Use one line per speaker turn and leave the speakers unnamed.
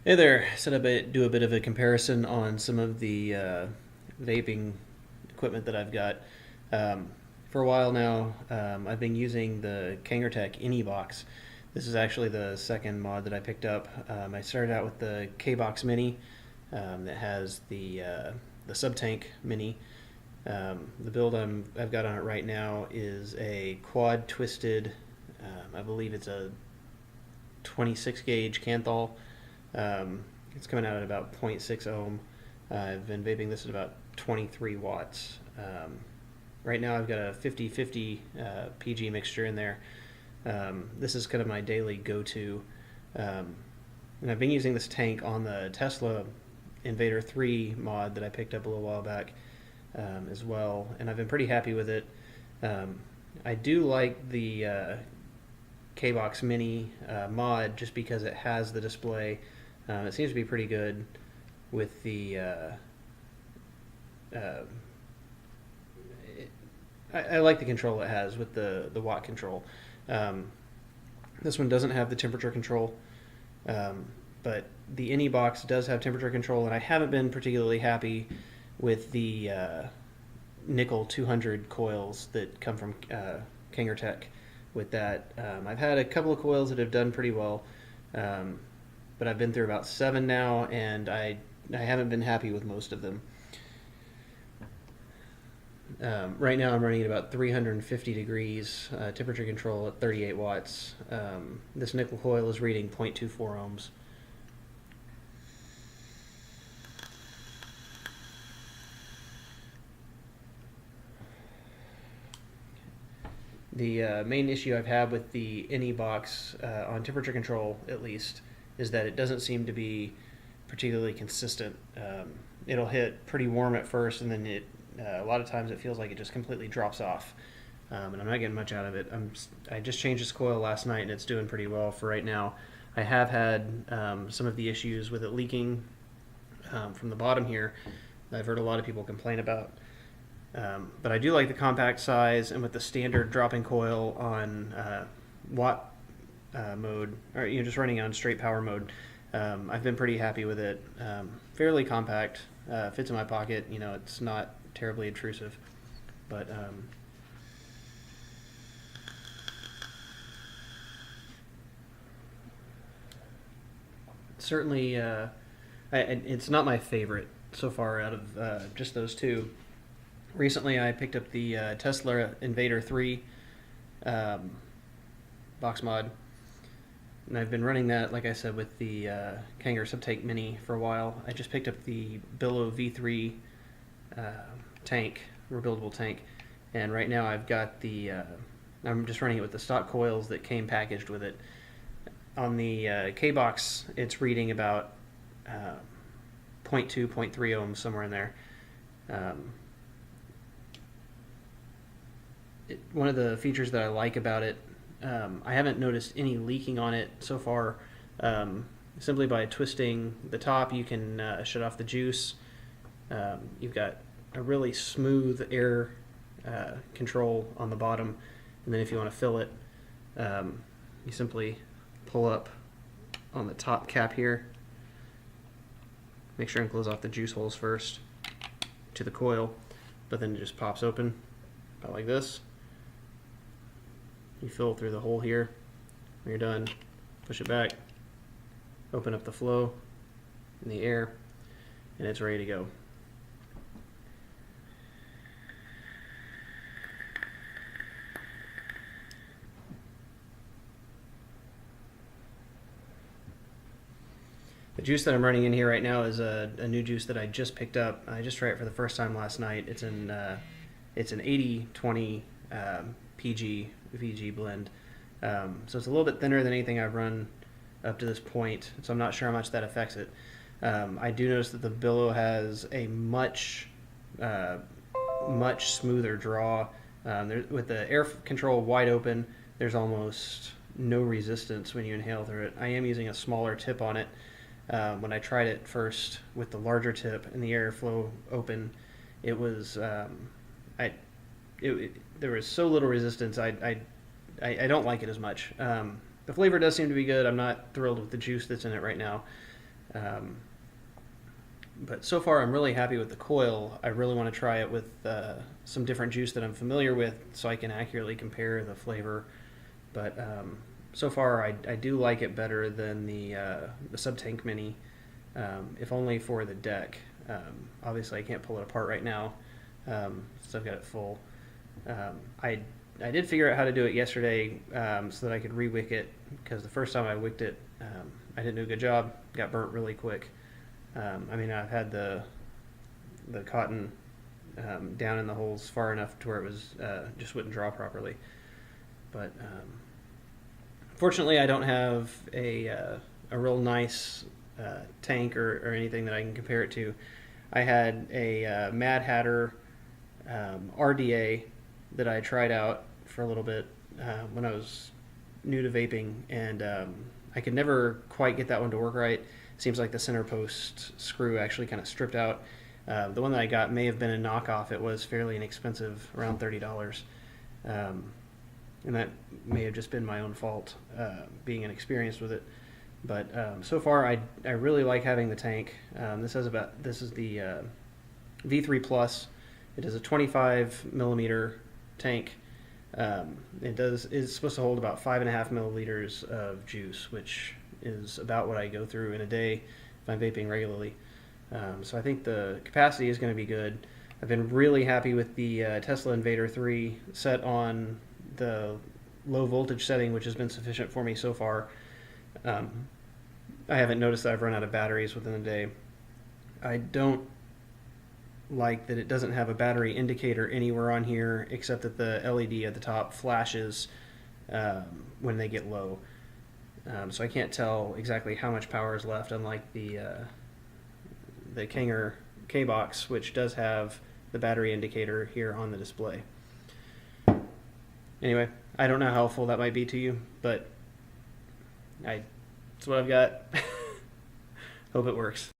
Hey there. Said do a bit of a comparison on some of the vaping equipment that I've got. Um, for a while now, I've been using the KangerTech Nebox. This is actually the second mod that I picked up. I started out with the Kbox Mini that has the SubTank Mini. The build I've got on it right now is a quad twisted. I believe it's a 26 gauge Canthal. It's coming out at about zero point 0.6 ohm. I've been vaping this at about 23 watts. Right now I've got a 50-50 PG mixture in there. This is kind of my daily go-to. And I've been using this tank on the Tesla Invader 3 mod that I picked up a little while back as well, and I've been pretty happy with it. I do like the Kbox Mini mod just because it has the display. It seems to be pretty good with the. I like the control it has with the watt control. This one doesn't have the temperature control, but the Inebox does have temperature control, and I haven't been particularly happy with the nickel 200 coils that come from KangerTech. With that, I've had a couple of coils that have done pretty well. But I've been through about 7 now, and I haven't been happy with most of them. Right now I'm running at about 350 degrees, temperature control at 38 watts. This nickel coil is reading 0.24 ohms. The main issue I've had with the Inebox, on temperature control at least, is that it doesn't seem to be particularly consistent. It'll hit pretty warm at first, and then a lot of times it feels like it just completely drops off. And I'm not getting much out of it. I just changed this coil last night, and it's doing pretty well for right now. I have had some of the issues with it leaking from the bottom here that I've heard a lot of people complain about. But I do like the compact size, and with the standard dropping coil on watt mode, or just running on straight power mode, I've been pretty happy with it. Fairly compact, fits in my pocket. It's not terribly intrusive, but certainly it's not my favorite so far out of just those two. Recently, I picked up the Tesla Invader 3 box mod, and I've been running that, like I said, with the Kanger SubTank Mini for a while. I just picked up the Billow V3 tank, rebuildable tank, and right now I've got I'm just running it with the stock coils that came packaged with it. On the Kbox, it's reading about 0.2, 0.3 ohms, somewhere in there. One of the features that I like about it, I haven't noticed any leaking on it so far. Simply by twisting the top, you can shut off the juice. You've got a really smooth air control on the bottom, and then if you want to fill it, you simply pull up on the top cap here. Make sure and close off the juice holes first to the coil, but then it just pops open about like this. You fill through the hole here. When you're done, push it back, open up the flow in the air, and it's ready to go. The juice that I'm running in here right now is a new juice that I just picked up. I just tried it for the first time last night. It's an 80-20 PG VG blend. So it's a little bit thinner than anything I've run up to this point, so I'm not sure how much that affects it. I do notice that the Billow has a much smoother draw. With the air control wide open, there's almost no resistance when you inhale through it. I am using a smaller tip on it. When I tried it first with the larger tip and the airflow open, it was there was so little resistance. I don't like it as much. The flavor does seem to be good. I'm not thrilled with the juice that's in it right now. But so far, I'm really happy with the coil. I really want to try it with some different juice that I'm familiar with so I can accurately compare the flavor. But so far, I do like it better than the SubTank Mini, if only for the deck. Obviously, I can't pull it apart right now, so I've got it full. I did figure out how to do it yesterday so that I could re-wick it, because the first time I wicked it, I didn't do a good job. Got burnt really quick. I mean, I've had the cotton down in the holes far enough to where it was just wouldn't draw properly. But fortunately, I don't have a real nice tank or anything that I can compare it to. I had a Mad Hatter RDA that I tried out for a little bit when I was new to vaping, and I could never quite get that one to work right. Seems like the center post screw actually kind of stripped out. The one that I got may have been a knockoff. It was fairly inexpensive, around $30. And that may have just been my own fault, being inexperienced with it. But so far, I really like having the tank. This is the V3 Plus. It is a 25 millimeter tank. It's supposed to hold about 5.5 milliliters of juice, which is about what I go through in a day if I'm vaping regularly. So I think the capacity is going to be good. I've been really happy with the Tesla Invader 3 set on the low voltage setting, which has been sufficient for me so far. I haven't noticed that I've run out of batteries within a day. I don't like that it doesn't have a battery indicator anywhere on here except that the LED at the top flashes when they get low. So I can't tell exactly how much power is left, unlike the Kanger Kbox, which does have the battery indicator here on the display. Anyway, I don't know how helpful that might be to you, but that's what I've got. Hope it works.